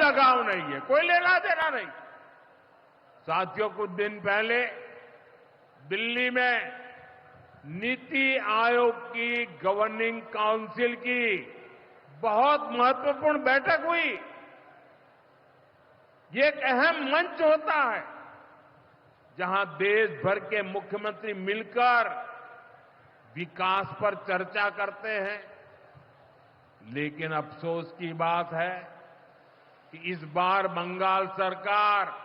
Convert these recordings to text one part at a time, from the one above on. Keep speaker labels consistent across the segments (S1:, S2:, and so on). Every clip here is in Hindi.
S1: लगाव नहीं है, कोई लेना देना नहीं। साथियों, कुछ दिन पहले दिल्ली में नीति आयोग की गवर्निंग काउंसिल की बहुत महत्वपूर्ण बैठक हुई। ये एक अहम मंच होता है जहां देश भर के मुख्यमंत्री मिलकर विकास पर चर्चा करते हैं। लेकिन अफसोस की बात है कि इस बार बंगाल सरकार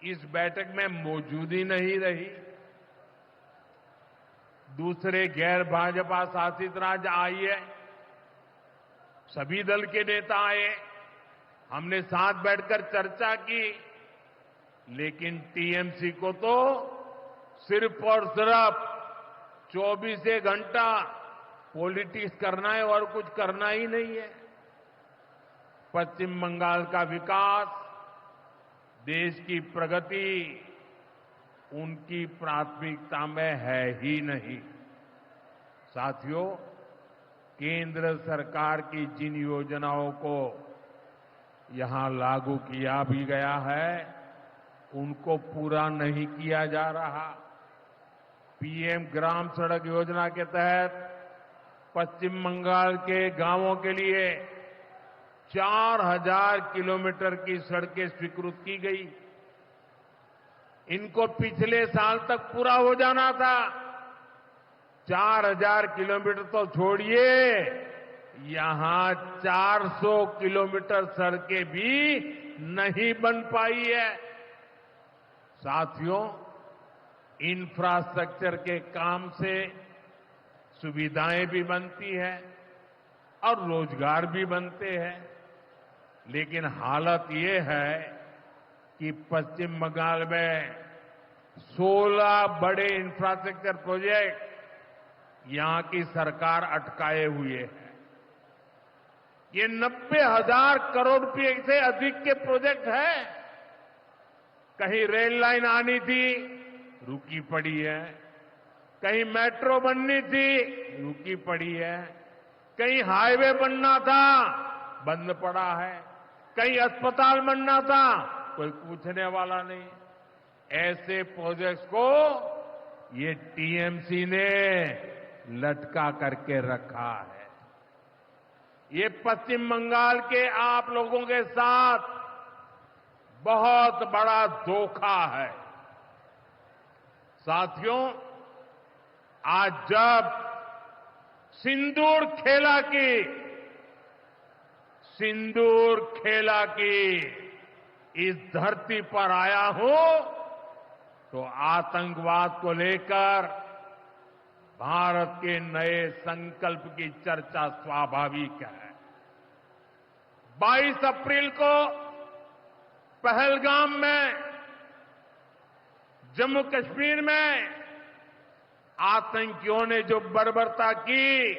S1: इस बैठक में मौजूद ही नहीं रही। दूसरे गैर भाजपा शासित राज्य आए, सभी दल के नेता आए, हमने साथ बैठकर चर्चा की, लेकिन टीएमसी को तो सिर्फ और सिर्फ 24 घंटा पॉलिटिक्स करना है और कुछ करना ही नहीं है। पश्चिम बंगाल का विकास, देश की प्रगति उनकी प्राथमिकता में है ही नहीं। साथियों, केंद्र सरकार की जिन योजनाओं को यहां लागू किया भी गया है, उनको पूरा नहीं किया जा रहा। पीएम ग्राम सड़क योजना के तहत पश्चिम बंगाल के गांवों के लिए 4000 किलोमीटर की सड़कें स्वीकृत की गई। इनको पिछले साल तक पूरा हो जाना था। 4000 किलोमीटर तो छोड़िए, यहां 400 किलोमीटर सड़कें भी नहीं बन पाई है। साथियों, इंफ्रास्ट्रक्चर के काम से सुविधाएं भी बनती है और रोजगार भी बनते हैं। लेकिन हालत ये है कि पश्चिम बंगाल में 16 बड़े इंफ्रास्ट्रक्चर प्रोजेक्ट यहां की सरकार अटकाए हुए है। ये 90,000 करोड़ रुपए से अधिक के प्रोजेक्ट हैं। कहीं रेल लाइन आनी थी, रुकी पड़ी है। कहीं मेट्रो बननी थी, रुकी पड़ी है। कहीं हाईवे बनना था, बंद पड़ा है। कहीं अस्पताल बनना था, कोई पूछने वाला नहीं। ऐसे प्रोजेक्ट्स को ये टीएमसी ने लटका करके रखा है। ये पश्चिम बंगाल के आप लोगों के साथ बहुत बड़ा धोखा है। साथियों, आज जब सिंदूर खेला की इस धरती पर आया हूं, तो आतंकवाद को लेकर भारत के नए संकल्प की चर्चा स्वाभाविक है। 22 अप्रैल को पहलगाम में, जम्मू कश्मीर में आतंकियों ने जो बर्बरता की,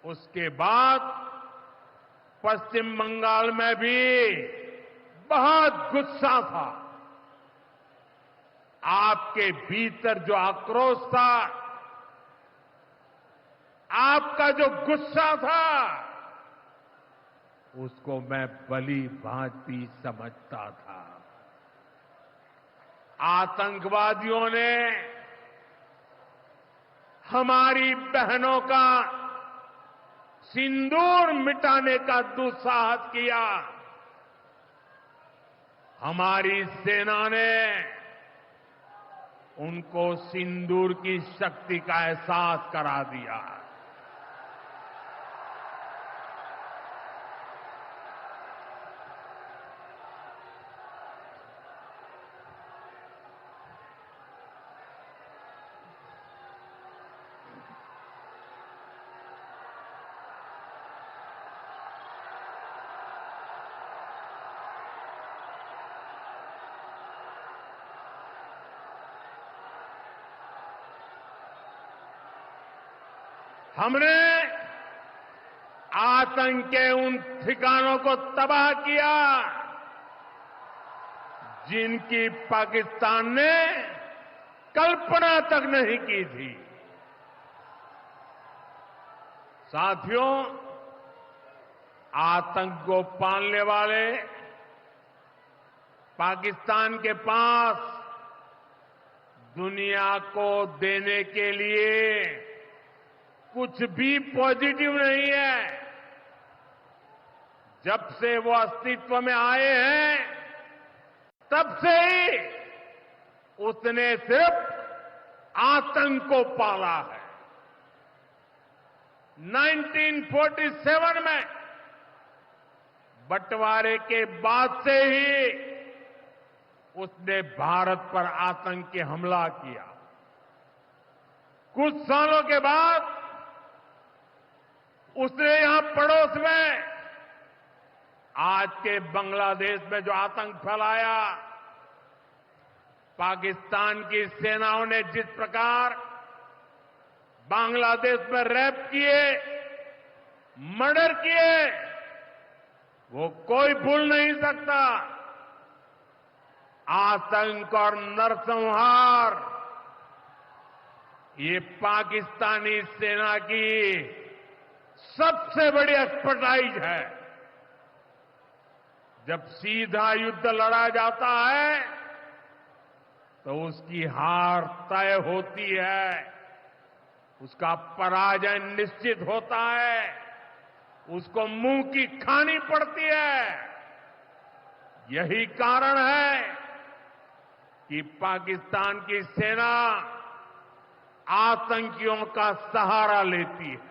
S1: उसके बाद पश्चिम बंगाल में भी बहुत गुस्सा था। आपके भीतर जो आक्रोश था, आपका जो गुस्सा था, उसको मैं भली भांति समझता था। आतंकवादियों ने हमारी बहनों का सिंदूर मिटाने का दुस्साहस किया। हमारी सेना ने उनको सिंदूर की शक्ति का एहसास करा दिया। हमने आतंक के उन ठिकानों को तबाह किया जिनकी पाकिस्तान ने कल्पना तक नहीं की थी। साथियों, आतंक को पालने वाले पाकिस्तान के पास दुनिया को देने के लिए कुछ भी पॉजिटिव नहीं है। जब से वो अस्तित्व में आए हैं तब से ही उसने सिर्फ आतंक को पाला है। 1947 में बंटवारे के बाद से ही उसने भारत पर आतंकी हमला किया। कुछ सालों के बाद उसने यहां पड़ोस में आज के बांग्लादेश में जो आतंक फैलाया, पाकिस्तान की सेनाओं ने जिस प्रकार बांग्लादेश में रेप किए, मर्डर किए, वो कोई भूल नहीं सकता। आतंक और नरसंहार ये पाकिस्तानी सेना की सबसे बड़ी एक्सपर्टाइज है। जब सीधा युद्ध लड़ा जाता है तो उसकी हार तय होती है, उसका पराजय निश्चित होता है, उसको मुंह की खानी पड़ती है। यही कारण है कि पाकिस्तान की सेना आतंकियों का सहारा लेती है।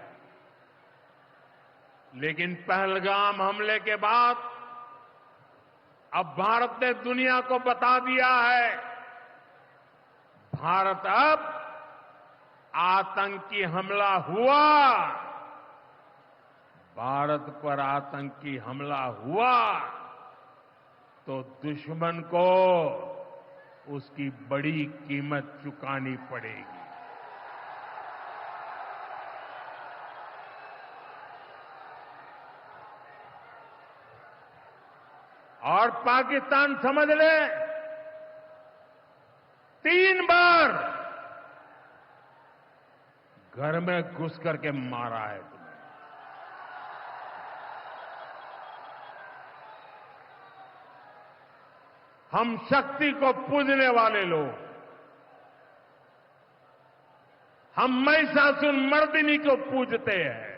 S1: लेकिन पहलगाम हमले के बाद अब भारत ने दुनिया को बता दिया है, भारत अब आतंकी हमला हुआ, भारत पर आतंकी हमला हुआ तो दुश्मन को उसकी बड़ी कीमत चुकानी पड़ेगी। और पाकिस्तान समझ ले, 3 बार घर में घुस करके मारा है तुम्हें। हम शक्ति को पूजने वाले लोग, हम महिषासुर मर्दिनी को पूजते हैं।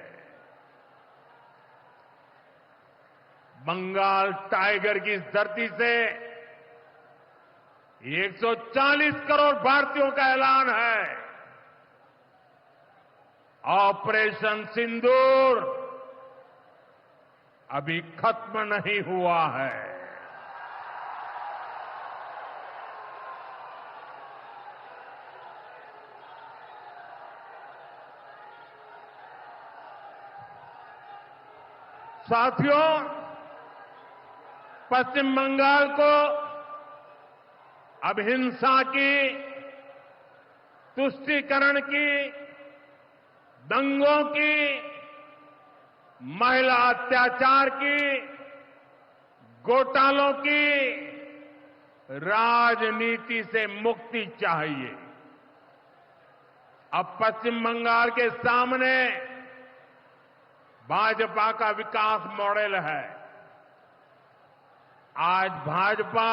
S1: बंगाल टाइगर की इस धरती से 140 करोड़ भारतीयों का ऐलान है। ऑपरेशन सिंदूर अभी खत्म नहीं हुआ है। साथियों, पश्चिम बंगाल को अब हिंसा की, तुष्टीकरण की, दंगों की, महिला अत्याचार की, घोटालों की राजनीति से मुक्ति चाहिए। अब पश्चिम बंगाल के सामने भाजपा का विकास मॉडल है। आज भाजपा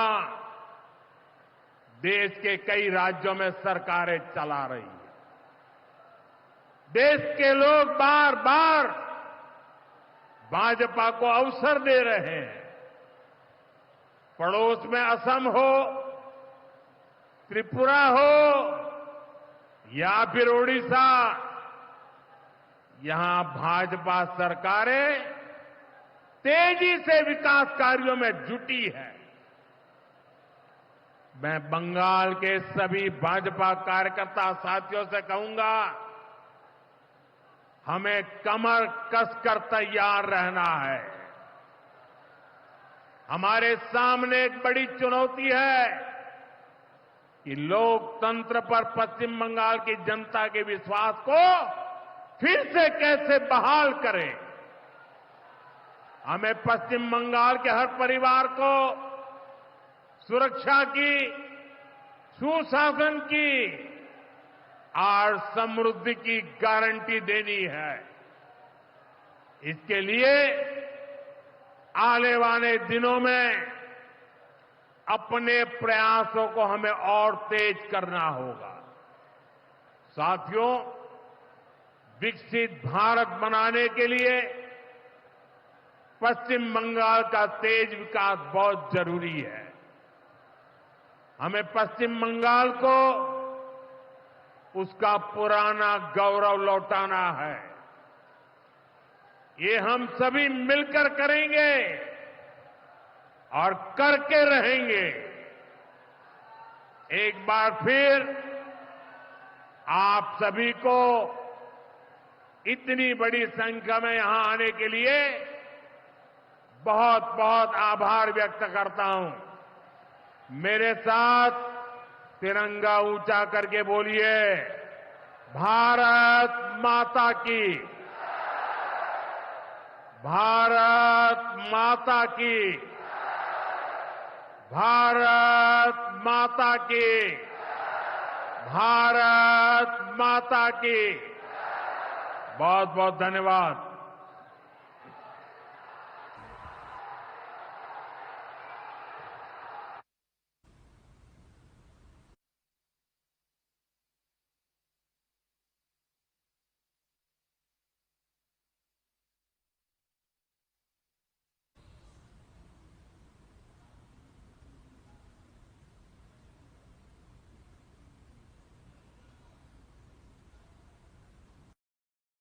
S1: देश के कई राज्यों में सरकारें चला रही है। देश के लोग बार बार भाजपा को अवसर दे रहे हैं। पड़ोस में असम हो, त्रिपुरा हो या फिर ओडिशा, यहां भाजपा सरकारें तेजी से विकास कार्यों में जुटी है। मैं बंगाल के सभी भाजपा कार्यकर्ता साथियों से कहूंगा, हमें कमर कसकर तैयार रहना है। हमारे सामने एक बड़ी चुनौती है कि लोकतंत्र पर पश्चिम बंगाल की जनता के विश्वास को फिर से कैसे बहाल करें। हमें पश्चिम बंगाल के हर परिवार को सुरक्षा की, सुशासन की और समृद्धि की गारंटी देनी है। इसके लिए आने वाले दिनों में अपने प्रयासों को हमें और तेज करना होगा। साथियों, विकसित भारत बनाने के लिए पश्चिम बंगाल का तेज विकास बहुत जरूरी है। हमें पश्चिम बंगाल को उसका पुराना गौरव लौटाना है। ये हम सभी मिलकर करेंगे और करके रहेंगे। एक बार फिर आप सभी को इतनी बड़ी संख्या में यहां आने के लिए बहुत बहुत आभार व्यक्त करता हूं। मेरे साथ तिरंगा ऊंचा करके बोलिए, भारत माता की, भारत माता की, भारत माता की, भारत माता की। बहुत बहुत धन्यवाद।